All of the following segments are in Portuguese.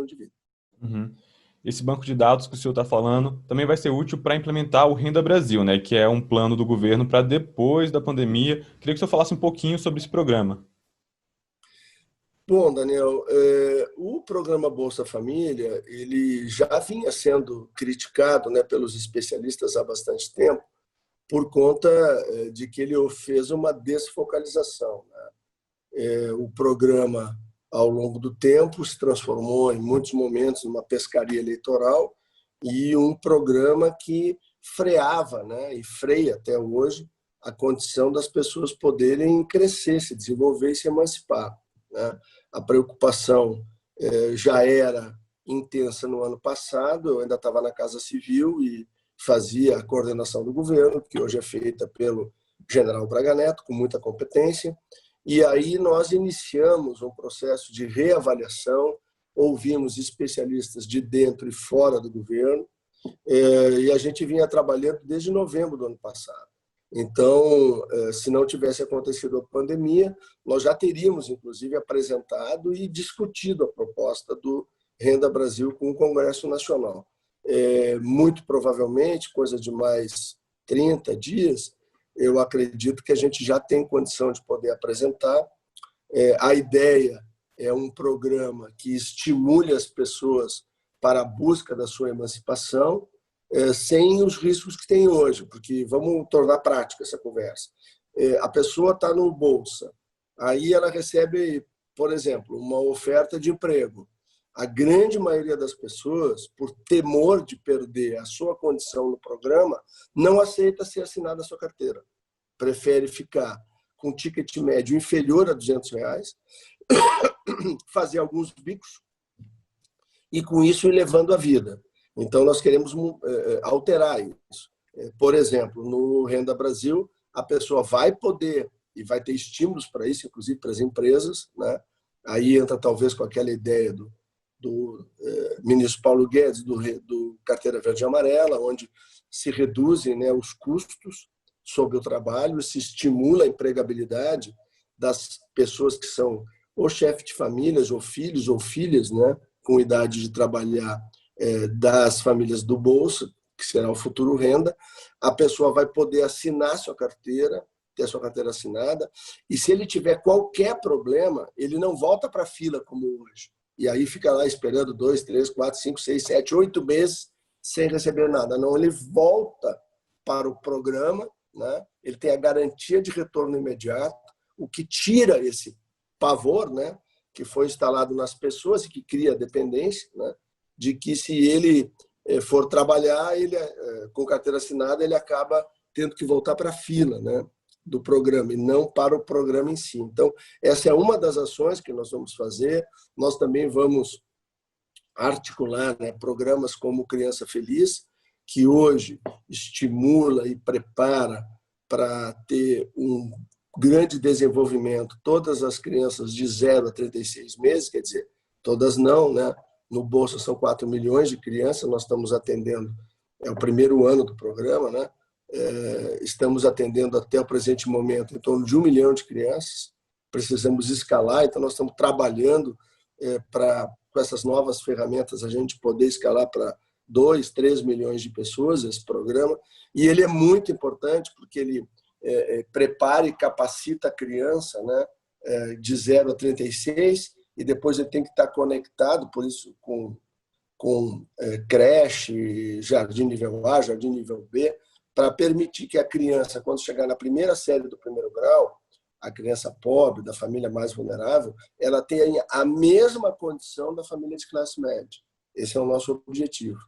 de vida. Uhum. Esse banco de dados que o senhor está falando também vai ser útil para implementar o Renda Brasil, né? Que é um plano do governo para depois da pandemia. Queria que o senhor falasse um pouquinho sobre esse programa. Bom, Daniel, o programa Bolsa Família ele já vinha sendo criticado, né, pelos especialistas há bastante tempo por conta de que ele fez uma desfocalização, né? O programa, ao longo do tempo, se transformou, em muitos momentos, numa pescaria eleitoral e um programa que freava, né, e freia até hoje, a condição das pessoas poderem crescer, se desenvolver e se emancipar, né? A preocupação já era intensa no ano passado, eu ainda estava na Casa Civil e fazia a coordenação do governo, que hoje é feita pelo general Braga Neto, com muita competência, e aí nós iniciamos um processo de reavaliação, ouvimos especialistas de dentro e fora do governo, e a gente vinha trabalhando desde novembro do ano passado. Então, se não tivesse acontecido a pandemia, nós já teríamos, inclusive, apresentado e discutido a proposta do Renda Brasil com o Congresso Nacional. Muito provavelmente, coisa de mais 30 dias, eu acredito que a gente já tem condição de poder apresentar. A ideia é um programa que estimule as pessoas para a busca da sua emancipação, sem os riscos que tem hoje, porque vamos tornar prática essa conversa. A pessoa está no Bolsa, aí ela recebe, por exemplo, uma oferta de emprego. A grande maioria das pessoas, por temor de perder a sua condição no programa, não aceita ser assinada a sua carteira. Prefere ficar com ticket médio inferior a R$200, fazer alguns bicos e, com isso, ir levando a vida. Então, nós queremos alterar isso. Por exemplo, no Renda Brasil, a pessoa vai poder e vai ter estímulos para isso, inclusive para as empresas, né? Aí entra talvez com aquela ideia do ministro Paulo Guedes, do Carteira Verde e Amarela, onde se reduzem, né, os custos sobre o trabalho, se estimula a empregabilidade das pessoas que são ou chefe de famílias, ou filhos ou filhas, né, com idade de trabalhar, das famílias do Bolsa, que será o futuro Renda. A pessoa vai poder assinar sua carteira, ter sua carteira assinada, e se ele tiver qualquer problema, ele não volta para a fila como hoje. E aí fica lá esperando 2, 3, 4, 5, 6, 7, 8 meses sem receber nada. Não, ele volta para o programa, né? Ele tem a garantia de retorno imediato, o que tira esse pavor, né, que foi instalado nas pessoas e que cria dependência, né, de que se ele for trabalhar, ele com carteira assinada, ele acaba tendo que voltar para a fila, né, do programa e não para o programa em si. Então, essa é uma das ações que nós vamos fazer. Nós também vamos articular, né, programas como Criança Feliz, que hoje estimula e prepara para ter um grande desenvolvimento todas as crianças de 0 a 36 meses, quer dizer, todas não, né? No Bolsa são 4 milhões de crianças, nós estamos atendendo, é o primeiro ano do programa, né? Estamos atendendo até o presente momento em torno de 1 milhão de crianças, precisamos escalar, então nós estamos trabalhando para, com essas novas ferramentas, a gente poder escalar para 2, 3 milhões de pessoas esse programa, e ele é muito importante porque ele prepara e capacita a criança, né, de 0 a 36, e depois ele tem que estar conectado, por isso, com creche, jardim nível A, jardim nível B, para permitir que a criança, quando chegar na primeira série do primeiro grau, a criança pobre, da família mais vulnerável, ela tenha a mesma condição da família de classe média. Esse é o nosso objetivo.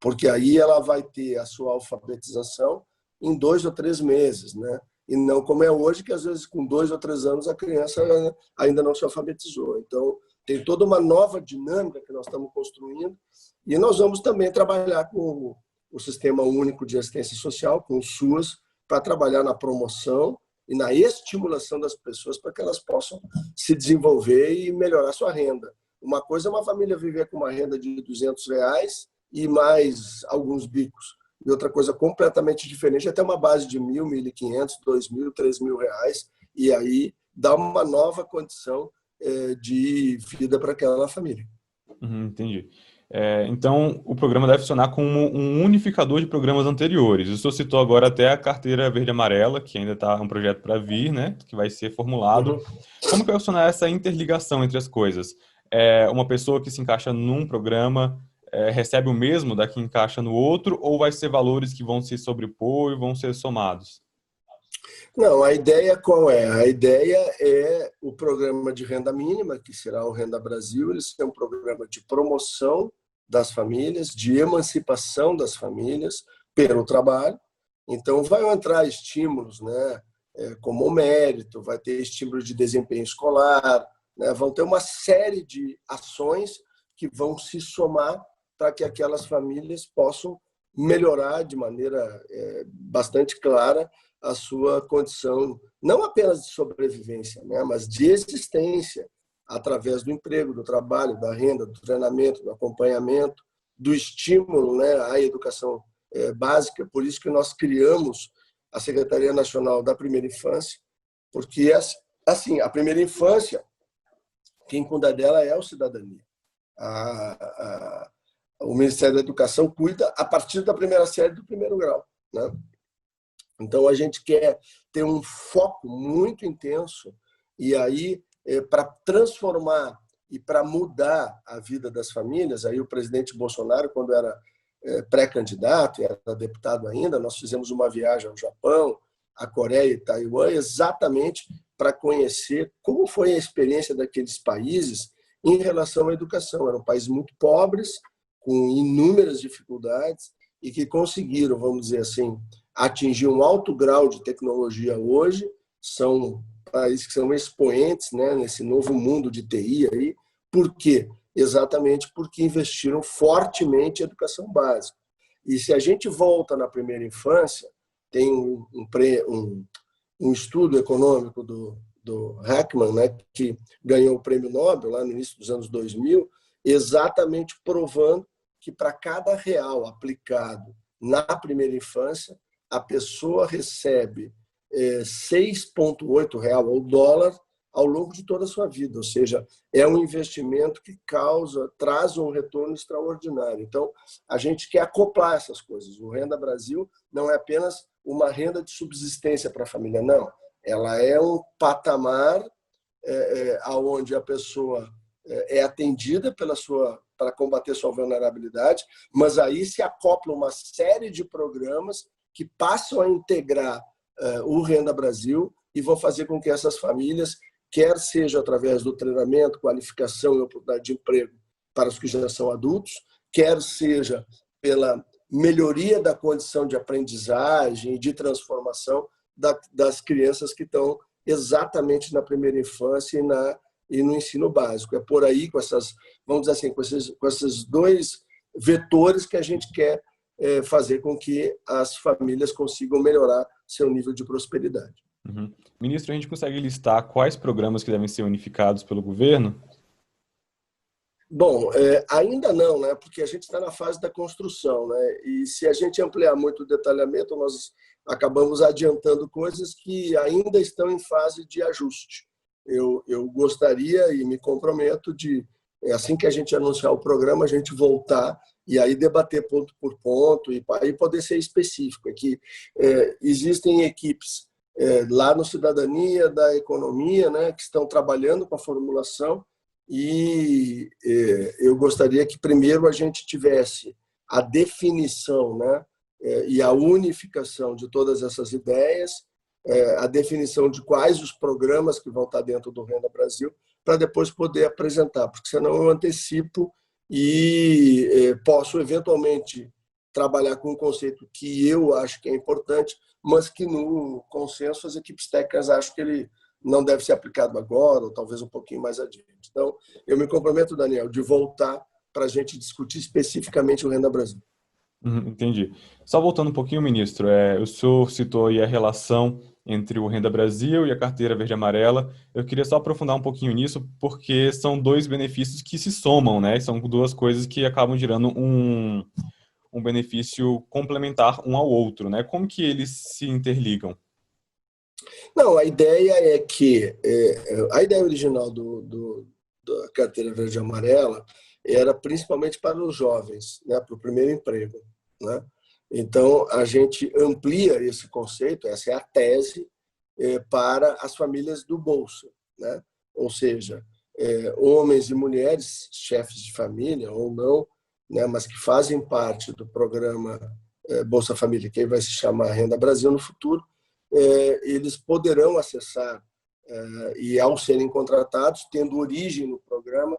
Porque aí ela vai ter a sua alfabetização em 2 ou 3 meses, né? E não como é hoje, que às vezes com 2 ou 3 anos a criança ainda não se alfabetizou. Então, tem toda uma nova dinâmica que nós estamos construindo, e nós vamos também trabalhar com o Sistema Único de Assistência Social, com o SUAS, para trabalhar na promoção e na estimulação das pessoas para que elas possam se desenvolver e melhorar sua renda. Uma coisa é uma família viver com uma renda de R$200 e mais alguns bicos. E outra coisa completamente diferente, até uma base de R$1.000, R$1.500, R$2.000, R$3.000, e aí dá uma nova condição de vida para aquela família. Entendi. Então, o programa deve funcionar como um unificador de programas anteriores. O senhor citou agora até a carteira verde e amarela, que ainda está um projeto para vir, né, que vai ser formulado. Uhum. Como que vai funcionar essa interligação entre as coisas? Uma pessoa que se encaixa num programa recebe o mesmo da que encaixa no outro, ou vai ser valores que vão se sobrepor e vão ser somados? Não, a ideia qual é? A ideia é o programa de renda mínima, que será o Renda Brasil. Ele é um programa de promoção das famílias, de emancipação das famílias pelo trabalho. Então, vai entrar estímulos, né, como o mérito, vai ter estímulo de desempenho escolar, né, vão ter uma série de ações que vão se somar para que aquelas famílias possam melhorar de maneira bastante clara a sua condição, não apenas de sobrevivência, né, mas de existência, através do emprego, do trabalho, da renda, do treinamento, do acompanhamento, do estímulo, né, à educação básica. Por isso que nós criamos a Secretaria Nacional da Primeira Infância, porque assim, a primeira infância, quem cuida dela é o cidadania. O Ministério da Educação cuida a partir da primeira série do primeiro grau, né? Então, a gente quer ter um foco muito intenso e aí, para transformar e para mudar a vida das famílias, aí o presidente Bolsonaro, quando era pré-candidato e era deputado ainda, nós fizemos uma viagem ao Japão, à Coreia e Taiwan, exatamente para conhecer como foi a experiência daqueles países em relação à educação. Eram países muito pobres, com inúmeras dificuldades, e que conseguiram, vamos dizer assim, atingir um alto grau de tecnologia hoje. São países que são expoentes, né, nesse novo mundo de TI aí. Por quê? Exatamente porque investiram fortemente em educação básica. E se a gente volta na primeira infância, tem um estudo econômico do Heckman, né, que ganhou o prêmio Nobel lá no início dos anos 2000, exatamente provando que para cada real aplicado na primeira infância, a pessoa recebe 6,8 real ao dólar ao longo de toda a sua vida. Ou seja, é um investimento que traz um retorno extraordinário. Então, a gente quer acoplar essas coisas. O Renda Brasil não é apenas uma renda de subsistência para a família, não. Ela é um patamar onde a pessoa é atendida para combater sua vulnerabilidade, mas aí se acopla uma série de programas que passam a integrar o Renda Brasil e vão fazer com que essas famílias, quer seja através do treinamento, qualificação e oportunidade de emprego para os que já são adultos, quer seja pela melhoria da condição de aprendizagem e de transformação das crianças que estão exatamente na primeira infância e no ensino básico. É por aí, vamos dizer assim, com esses dois vetores que a gente quer fazer com que as famílias consigam melhorar seu nível de prosperidade. Uhum. Ministro, a gente consegue listar quais programas que devem ser unificados pelo governo? Bom, ainda não, né? Porque a gente está na fase da construção, né? E se a gente ampliar muito o detalhamento, nós acabamos adiantando coisas que ainda estão em fase de ajuste. Eu gostaria e me comprometo de, assim que a gente anunciar o programa, a gente voltar e aí debater ponto por ponto e aí poder ser específico. É que existem equipes lá no Cidadania, da Economia, né, que estão trabalhando com a formulação e eu gostaria que primeiro a gente tivesse a definição, né, e a unificação de todas essas ideias, a definição de quais os programas que vão estar dentro do Renda Brasil, para depois poder apresentar, porque senão eu antecipo e posso eventualmente trabalhar com um conceito que eu acho que é importante, mas que no consenso as equipes técnicas acham que ele não deve ser aplicado agora, ou talvez um pouquinho mais adiante. Então, eu me comprometo, Daniel, de voltar para a gente discutir especificamente o Renda Brasil. Entendi. Só voltando um pouquinho, ministro, o senhor citou aí a relação entre o Renda Brasil e a carteira verde e amarela. Eu queria só aprofundar um pouquinho nisso, porque são dois benefícios que se somam, né? São duas coisas que acabam gerando um benefício complementar um ao outro, né? Como que eles se interligam? Não, a ideia é que a ideia original da carteira verde e amarela era principalmente para os jovens, né, para o primeiro emprego, né? Então, a gente amplia esse conceito, essa é a tese, para as famílias do Bolsa, né? Ou seja, homens e mulheres, chefes de família ou não, né, mas que fazem parte do programa Bolsa Família, que vai se chamar Renda Brasil no futuro, eles poderão acessar e, ao serem contratados, tendo origem no programa,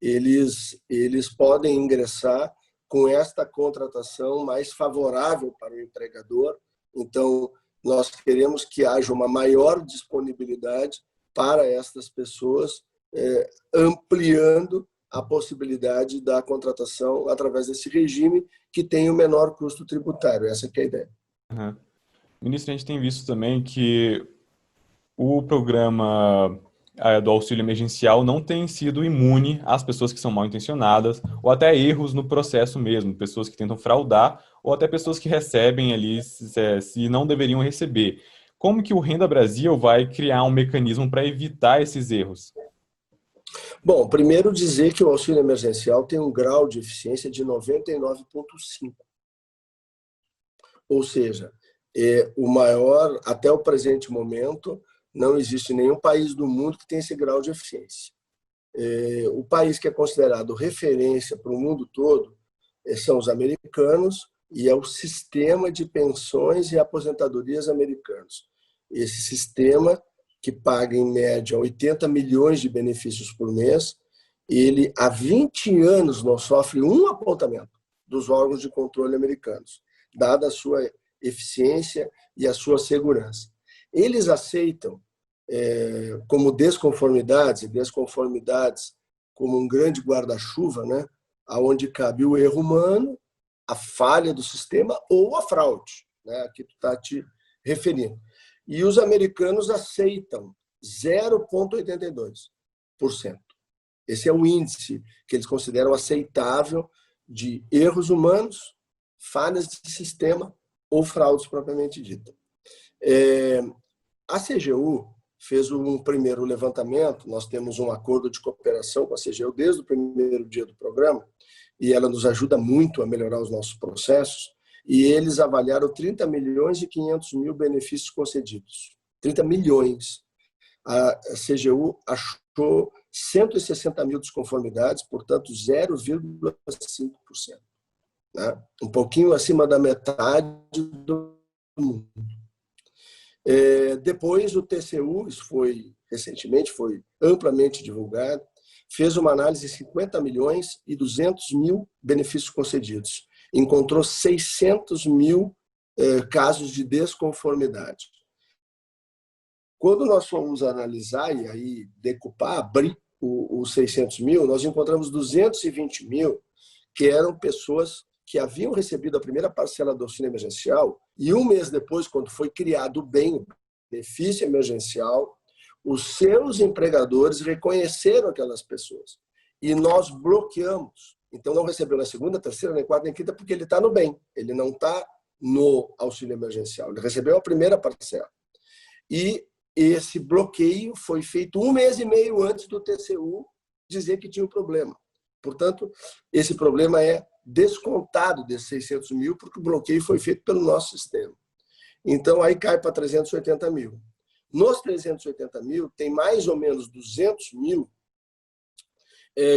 eles podem ingressar com esta contratação mais favorável para o empregador. Então, nós queremos que haja uma maior disponibilidade para estas pessoas, ampliando a possibilidade da contratação através desse regime que tem o menor custo tributário. Essa que é a ideia. Uhum. Ministro, a gente tem visto também que o programa do auxílio emergencial não tem sido imune às pessoas que são mal intencionadas ou até erros no processo mesmo, pessoas que tentam fraudar ou até pessoas que recebem ali se não deveriam receber. Como que o Renda Brasil vai criar um mecanismo para evitar esses erros? Bom, primeiro dizer que o auxílio emergencial tem um grau de eficiência de 99,5. Ou seja, o maior, até o presente momento, não existe nenhum país do mundo que tenha esse grau de eficiência. O país que é considerado referência para o mundo todo são os americanos e é o sistema de pensões e aposentadorias americanos. Esse sistema, que paga em média 80 milhões de benefícios por mês, ele há 20 anos não sofre um apontamento dos órgãos de controle americanos, dada a sua eficiência e a sua segurança. Eles aceitam como desconformidades, e desconformidades como um grande guarda-chuva, né, onde cabe o erro humano, a falha do sistema ou a fraude, né, a que tu está te referindo. E os americanos aceitam 0,82%. Esse é o índice que eles consideram aceitável de erros humanos, falhas de sistema ou fraudes propriamente dita. A CGU fez um primeiro levantamento, nós temos um acordo de cooperação com a CGU desde o primeiro dia do programa, e ela nos ajuda muito a melhorar os nossos processos, e eles avaliaram 30 milhões e 500 mil benefícios concedidos. 30 milhões. A CGU achou 160 mil desconformidades, portanto 0,5%. Né? Um pouquinho acima da metade do mundo. Depois o TCU, isso foi recentemente, foi amplamente divulgado, fez uma análise de 50 milhões e 200 mil benefícios concedidos. Encontrou 600 mil casos de desconformidade. Quando nós fomos analisar e aí decupar, abrir os 600 mil, nós encontramos 220 mil que eram pessoas que haviam recebido a primeira parcela do auxílio emergencial e um mês depois, quando foi criado o benefício emergencial, os seus empregadores reconheceram aquelas pessoas e nós bloqueamos. Então, não recebeu na segunda, terceira, nem quarta, nem quinta, porque ele está no bem, ele não está no auxílio emergencial, ele recebeu a primeira parcela. E esse bloqueio foi feito um mês e meio antes do TCU dizer que tinha um problema. Portanto, esse problema é descontado desses 600 mil, porque o bloqueio foi feito pelo nosso sistema. Então, aí cai para 380 mil. Nos 380 mil, tem mais ou menos 200 mil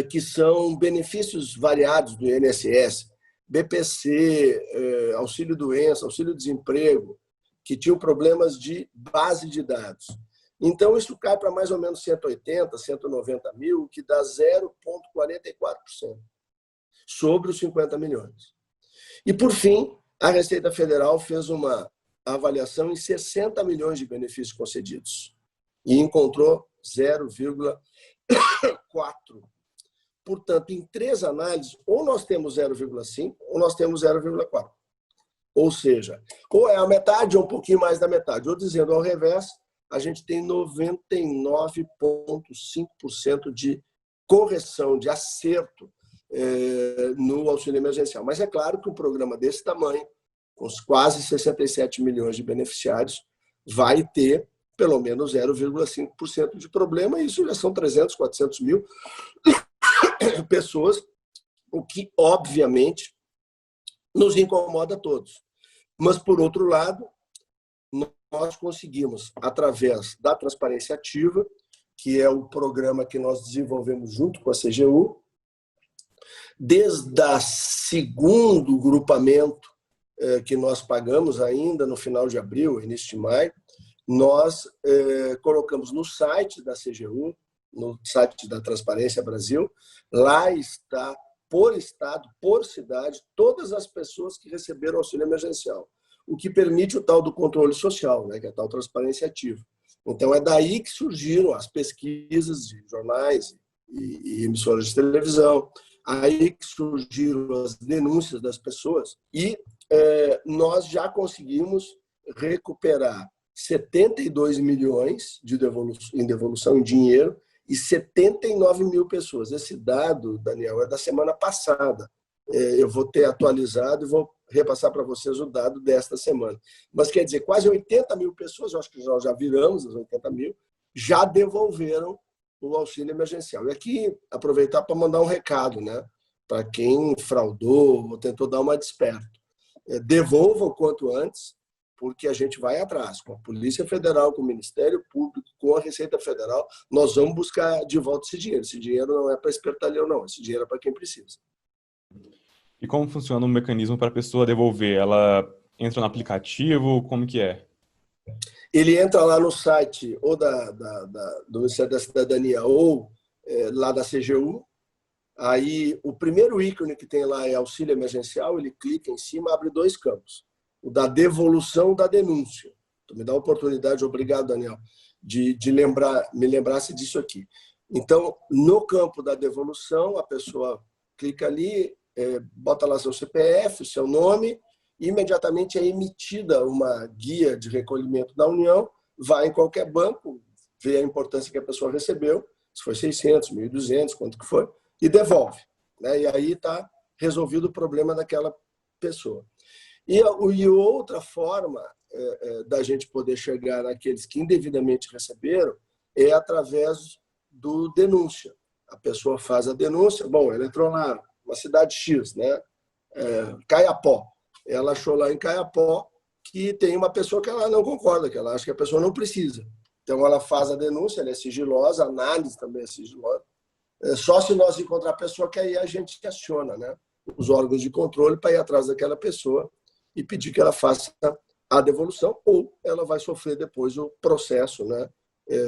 que são benefícios variados do INSS, BPC, auxílio-doença, auxílio-desemprego, que tinham problemas de base de dados. Então, isso cai para mais ou menos 180, 190 mil, que dá 0,44% sobre os 50 milhões. E, por fim, a Receita Federal fez uma avaliação em 60 milhões de benefícios concedidos e encontrou 0,4%. Portanto, em 3 análises, ou nós temos 0,5% ou nós temos 0,4%. Ou seja, ou é a metade ou um pouquinho mais da metade. Ou dizendo ao revés, a gente tem 99,5% de correção, de acerto no auxílio emergencial. Mas é claro que um programa desse tamanho, com quase 67 milhões de beneficiários, vai ter pelo menos 0,5% de problema, e isso já são 300, 400 mil pessoas, o que, obviamente, nos incomoda a todos. Mas, por outro lado, nós conseguimos, através da transparência ativa, que é o programa que nós desenvolvemos junto com a CGU, desde o segundo grupamento que nós pagamos ainda no final de abril, início de maio, nós colocamos no site da CGU, no site da Transparência Brasil, lá está, por estado, por cidade, todas as pessoas que receberam auxílio emergencial, o que permite o tal do controle social, né, que é a tal transparência ativa. Então, é daí que surgiram as pesquisas de jornais e emissoras de televisão, aí que surgiram as denúncias das pessoas e nós já conseguimos recuperar 72 milhões em devolução em dinheiro e 79 mil pessoas. Esse dado, Daniel, é da semana passada. Eu vou ter atualizado e vou repassar para vocês o dado desta semana. Mas quer dizer, quase 80 mil pessoas, eu acho que nós já viramos as 80 mil, já devolveram o auxílio emergencial. E aqui, aproveitar para mandar um recado, né, para quem fraudou ou tentou dar uma desperta. Devolvam o quanto antes, porque a gente vai atrás, com a Polícia Federal, com o Ministério Público, com a Receita Federal, nós vamos buscar de volta esse dinheiro. Esse dinheiro não é para espertalhão, não. Esse dinheiro é para quem precisa. E como funciona o mecanismo para a pessoa devolver? Ela entra no aplicativo? Como que é? Ele entra lá no site ou do Ministério da Cidadania ou lá da CGU. Aí, o primeiro ícone que tem lá é auxílio emergencial, ele clica em cima, abre dois campos. O da devolução da denúncia. Então, me dá a oportunidade, obrigado, Daniel, de me lembrasse disso aqui. Então, no campo da devolução, a pessoa clica ali, bota lá seu CPF, seu nome, e imediatamente é emitida uma guia de recolhimento da União, vai em qualquer banco, vê a importância que a pessoa recebeu, se foi 600, 1.200, quanto que foi, e devolve, né? E aí está resolvido o problema daquela pessoa. E outra forma da gente poder chegar naqueles que indevidamente receberam é através do denúncia. A pessoa faz a denúncia, bom, ela entrou lá, uma cidade X, né? Caiapó. Ela achou lá em Caiapó que tem uma pessoa que ela não concorda, que ela acha que a pessoa não precisa. Então, ela faz a denúncia, ela é sigilosa, a análise também é sigilosa. Só se nós encontrar a pessoa que aí a gente aciona, né, os órgãos de controle para ir atrás daquela pessoa e pedir que ela faça a devolução, ou ela vai sofrer depois o processo, né,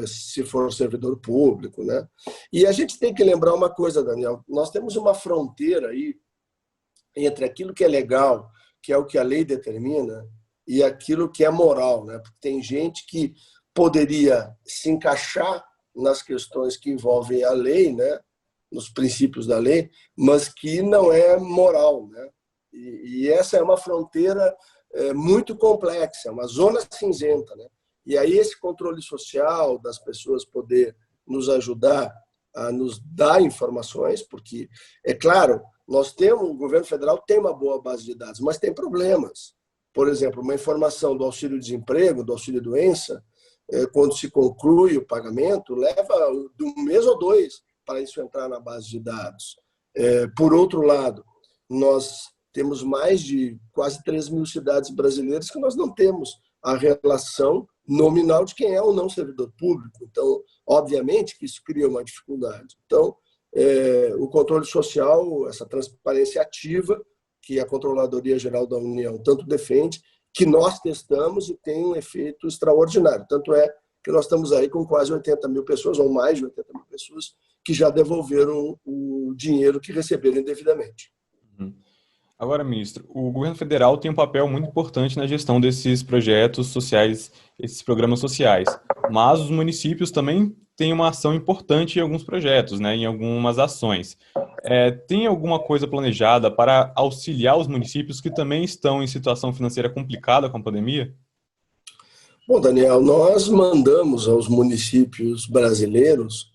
se for servidor público, né? E a gente tem que lembrar uma coisa, Daniel, nós temos uma fronteira aí entre aquilo que é legal, que é o que a lei determina, e aquilo que é moral, né? Porque tem gente que poderia se encaixar nas questões que envolvem a lei, né, nos princípios da lei, mas que não é moral, né? E essa é uma fronteira muito complexa, uma zona cinzenta, né? E aí esse controle social das pessoas poder nos ajudar a nos dar informações, porque, é claro, o governo federal tem uma boa base de dados, mas tem problemas. Por exemplo, uma informação do auxílio-desemprego, do auxílio-doença, quando se conclui o pagamento, leva de um mês ou dois para isso entrar na base de dados. Por outro lado, nós temos mais de quase 3 mil cidades brasileiras que nós não temos a relação nominal de quem é ou não servidor público. Então, obviamente que isso cria uma dificuldade. Então, o controle social, essa transparência ativa, que a Controladoria Geral da União tanto defende, que nós testamos e tem um efeito extraordinário. Tanto é que nós estamos aí com quase 80 mil pessoas, ou mais de 80 mil pessoas, que já devolveram o dinheiro que receberam indevidamente. Agora, ministro, o governo federal tem um papel muito importante na gestão desses projetos sociais, esses programas sociais, mas os municípios também têm uma ação importante em alguns projetos, né, em algumas ações. Tem alguma coisa planejada para auxiliar os municípios que também estão em situação financeira complicada com a pandemia? Bom, Daniel, nós mandamos aos municípios brasileiros,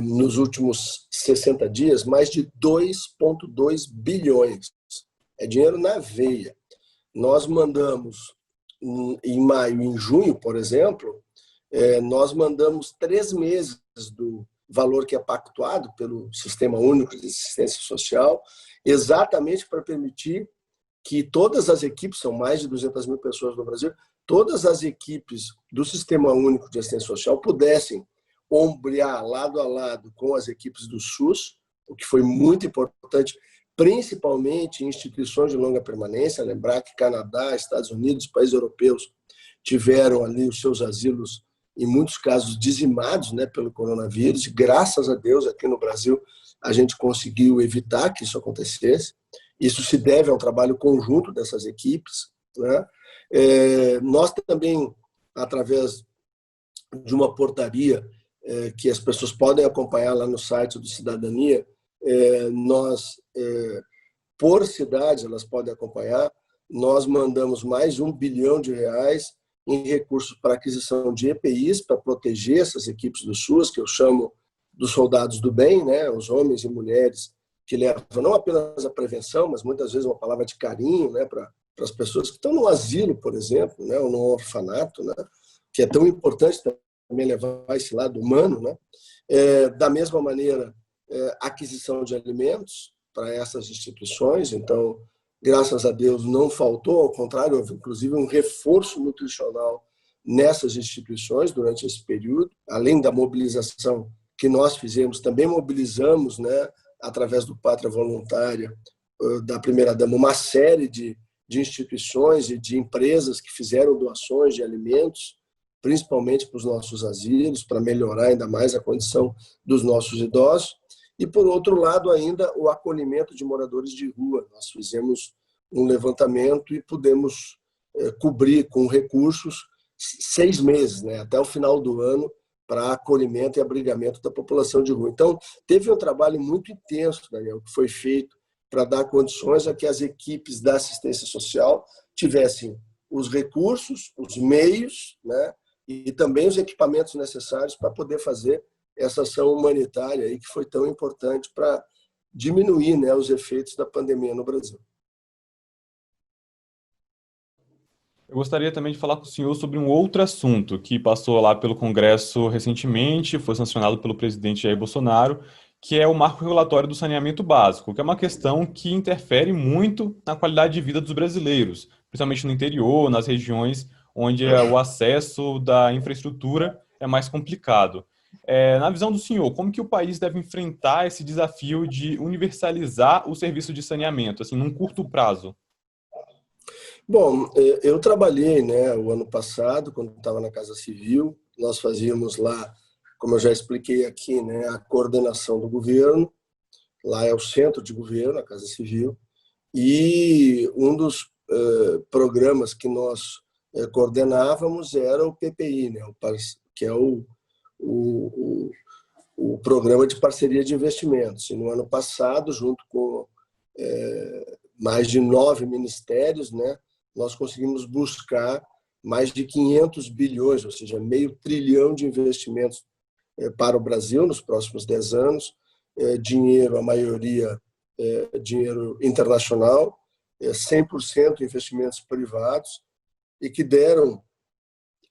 nos últimos 60 dias, mais de 2,2 bilhões. É dinheiro na veia. Nós mandamos, em maio e em junho, por exemplo, nós mandamos 3 meses valor que é pactuado pelo Sistema Único de Assistência Social, exatamente para permitir que todas as equipes, são mais de 200 mil pessoas no Brasil, todas as equipes do Sistema Único de Assistência Social pudessem ombrear lado a lado com as equipes do SUS, o que foi muito importante, principalmente em instituições de longa permanência. Lembrar que Canadá, Estados Unidos, países europeus tiveram ali os seus asilos, em muitos casos, dizimados, né, pelo coronavírus. E, graças a Deus, aqui no Brasil, a gente conseguiu evitar que isso acontecesse. Isso se deve ao trabalho conjunto dessas equipes, né? Nós também, através de uma portaria que as pessoas podem acompanhar lá no site do Cidadania, nós, por cidades, elas podem acompanhar, nós mandamos mais de R$1 bilhão em recursos para aquisição de EPIs, para proteger essas equipes do SUS, que eu chamo dos soldados do bem, né? Os homens e mulheres que levam não apenas a prevenção, mas muitas vezes uma palavra de carinho, né, para as pessoas que estão no asilo, por exemplo, né, ou no orfanato, né, que é tão importante também levar esse lado humano, né? Da mesma maneira, aquisição de alimentos para essas instituições. Então, graças a Deus, não faltou, ao contrário, houve inclusive um reforço nutricional nessas instituições durante esse período. Além da mobilização que nós fizemos, também mobilizamos, né, através do Pátria Voluntária, da primeira-dama, uma série de instituições e de empresas que fizeram doações de alimentos, principalmente para os nossos asilos, para melhorar ainda mais a condição dos nossos idosos. E, por outro lado, ainda o acolhimento de moradores de rua. Nós fizemos um levantamento e pudemos cobrir com recursos 6 meses, né, até o final do ano, para acolhimento e abrigamento da população de rua. Então, teve um trabalho muito intenso, Daniel, que foi feito para dar condições a que as equipes da assistência social tivessem os recursos, os meios, né, e também os equipamentos necessários para poder fazer essa ação humanitária aí, que foi tão importante para diminuir, né, os efeitos da pandemia no Brasil. Eu gostaria também de falar com o senhor sobre um outro assunto que passou lá pelo Congresso recentemente, foi sancionado pelo presidente Jair Bolsonaro, que é o marco regulatório do saneamento básico, que é uma questão que interfere muito na qualidade de vida dos brasileiros, principalmente no interior, nas regiões onde o acesso da infraestrutura é mais complicado. Na visão do senhor, como que o país deve enfrentar esse desafio de universalizar o serviço de saneamento, assim, num curto prazo? Bom, eu trabalhei, né, o ano passado, quando estava na Casa Civil. Nós fazíamos lá, como eu já expliquei aqui, né, a coordenação do governo. Lá é o centro de governo, a Casa Civil. E um dos programas que nós coordenávamos era o PPI, né, que é o Programa de Parceria de Investimentos. E no ano passado, junto com mais de 9 ministérios, né, nós conseguimos buscar mais de 500 bilhões, ou seja, meio trilhão de investimentos para o Brasil nos próximos 10 anos. Dinheiro, a maioria, dinheiro internacional, 100% investimentos privados, e que deram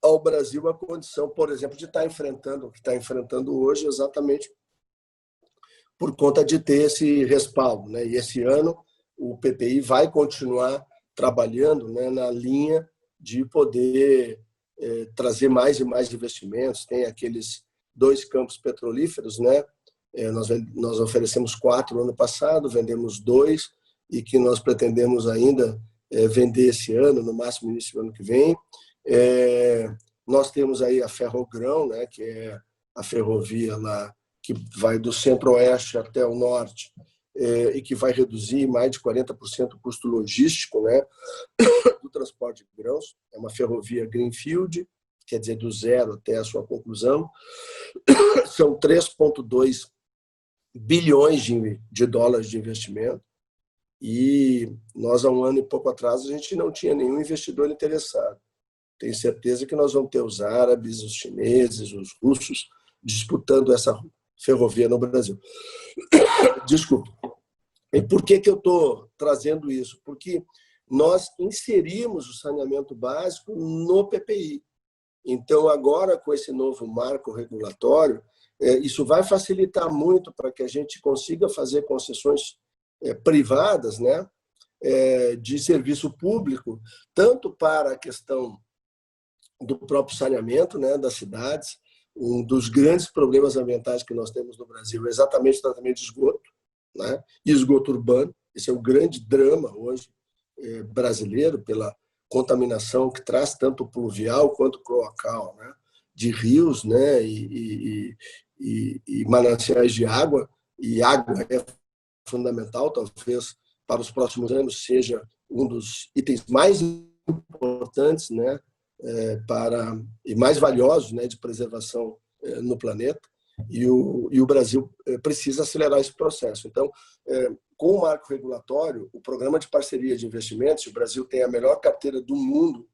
ao Brasil a condição, por exemplo, de estar enfrentando o que está enfrentando hoje, exatamente por conta de ter esse respaldo, né? E esse ano o PPI vai continuar trabalhando, né, na linha de poder trazer mais investimentos. Tem aqueles 2 campos petrolíferos, né? Nós oferecemos 4 no ano passado, vendemos 2, e que nós pretendemos ainda vender esse ano, no máximo início do ano que vem. Nós temos aí a Ferrogrão, né, que é a ferrovia lá que vai do centro-oeste até o norte, e que vai reduzir mais de 40% o custo logístico, né, do transporte de grãos. É uma ferrovia greenfield, quer dizer, do zero até a sua conclusão. São 3,2 bilhões de dólares de investimento. E nós, há um ano e pouco atrás, a gente não tinha nenhum investidor interessado. Tenho certeza que nós vamos ter os árabes, os chineses, os russos disputando essa ferrovia no Brasil. Desculpa. E por que eu estou trazendo isso? Porque nós inserimos o saneamento básico no PPI. Então, agora, com esse novo marco regulatório, Isso vai facilitar muito para que a gente consiga fazer concessões privadas, né, de serviço público, tanto para a questão do próprio saneamento, né, das cidades. Um dos grandes problemas ambientais que nós temos no Brasil é exatamente o tratamento de esgoto, né, e esgoto urbano. Esse é o grande drama hoje brasileiro, pela contaminação que traz tanto pluvial quanto cloacal, né, de rios, né, e mananciais de água. E água é fundamental, talvez para os próximos anos seja um dos itens mais importantes, né, e mais valiosos, né, de preservação no planeta. E o Brasil precisa acelerar esse processo. Então, com o marco regulatório, o programa de parceria de investimentos, o Brasil tem a melhor carteira do mundo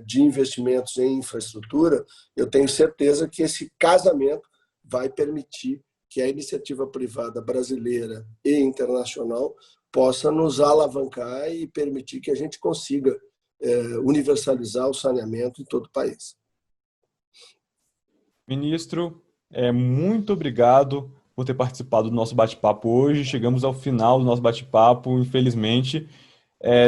de investimentos em infraestrutura. Eu tenho certeza que esse casamento vai permitir que a iniciativa privada brasileira e internacional possa nos alavancar e permitir que a gente consiga universalizar o saneamento em todo o país. Ministro, muito obrigado por ter participado do nosso bate-papo hoje. Chegamos ao final do nosso bate-papo, infelizmente.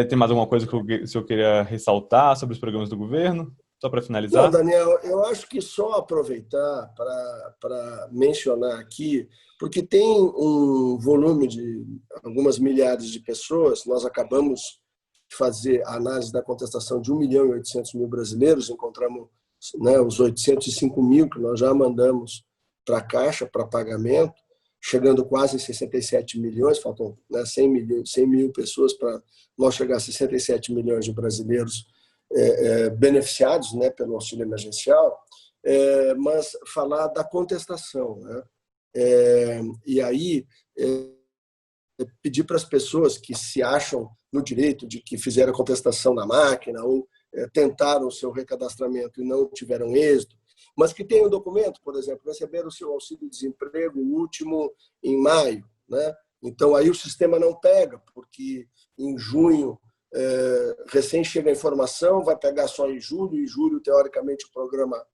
Tem mais alguma coisa que o senhor queria ressaltar sobre os programas do governo? Só para finalizar? Não, Daniel, eu acho que só aproveitar para mencionar aqui, porque tem um volume de algumas milhares de pessoas. Nós acabamos de fazer a análise da contestação de 1.800.000 brasileiros, encontramos, né, os 805 mil que nós já mandamos para a Caixa para pagamento, chegando quase em 67 milhões, faltam, né, 100 mil pessoas para nós chegar a 67 milhões de brasileiros beneficiados, né, pelo auxílio emergencial, mas falar da contestação, né? E aí pedir para as pessoas que se acham no direito de que fizeram a contestação na máquina ou tentaram o seu recadastramento e não tiveram êxito, mas que tenham documento, por exemplo, receberam o seu auxílio-desemprego último em maio, né? Então aí o sistema não pega, porque em junho recém chega a informação, vai pegar só em julho, teoricamente o programa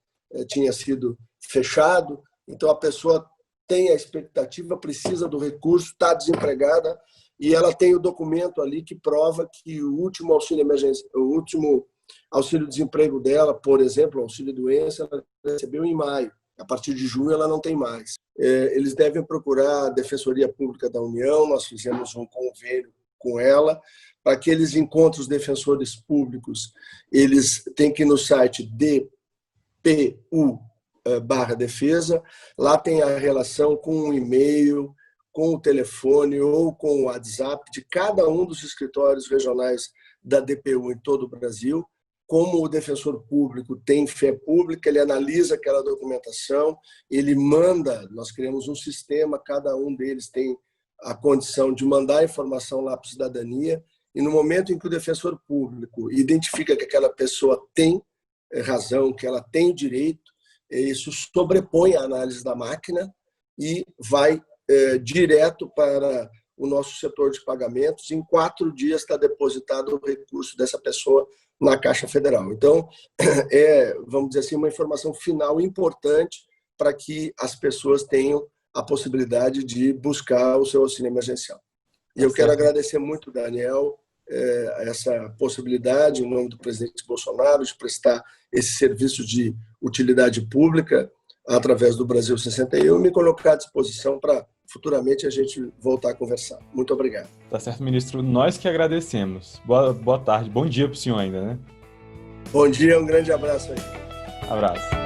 tinha sido fechado, então a pessoa tem a expectativa, precisa do recurso, está desempregada e ela tem o documento ali que prova que o último auxílio emergência, o último auxílio-desemprego dela, por exemplo, o auxílio-doença, ela recebeu em maio. A partir de junho ela não tem mais. Eles devem procurar a Defensoria Pública da União, nós fizemos um convênio com ela, para aqueles encontros defensores públicos, eles têm que ir no site DPU/defesa, lá tem a relação com o e-mail, com o telefone ou com o WhatsApp de cada um dos escritórios regionais da DPU em todo o Brasil. Como o defensor público tem fé pública, ele analisa aquela documentação, ele manda, nós criamos um sistema, cada um deles tem a condição de mandar a informação lá para a cidadania, e no momento em que o defensor público identifica que aquela pessoa tem razão, que ela tem direito, isso sobrepõe a análise da máquina e vai direto para o nosso setor de pagamentos. Em 4 dias está depositado o recurso dessa pessoa na Caixa Federal. Então, vamos dizer assim, uma informação final importante para que as pessoas tenham a possibilidade de buscar o seu auxílio emergencial. E eu quero agradecer muito, Daniel, essa possibilidade, em nome do presidente Bolsonaro, de prestar esse serviço de utilidade pública através do Brasil 61 e me colocar à disposição para futuramente a gente voltar a conversar. Muito obrigado. Tá certo, ministro. Nós que agradecemos. Boa tarde. Bom dia para o senhor ainda, né? Bom dia, um grande abraço aí. Abraço.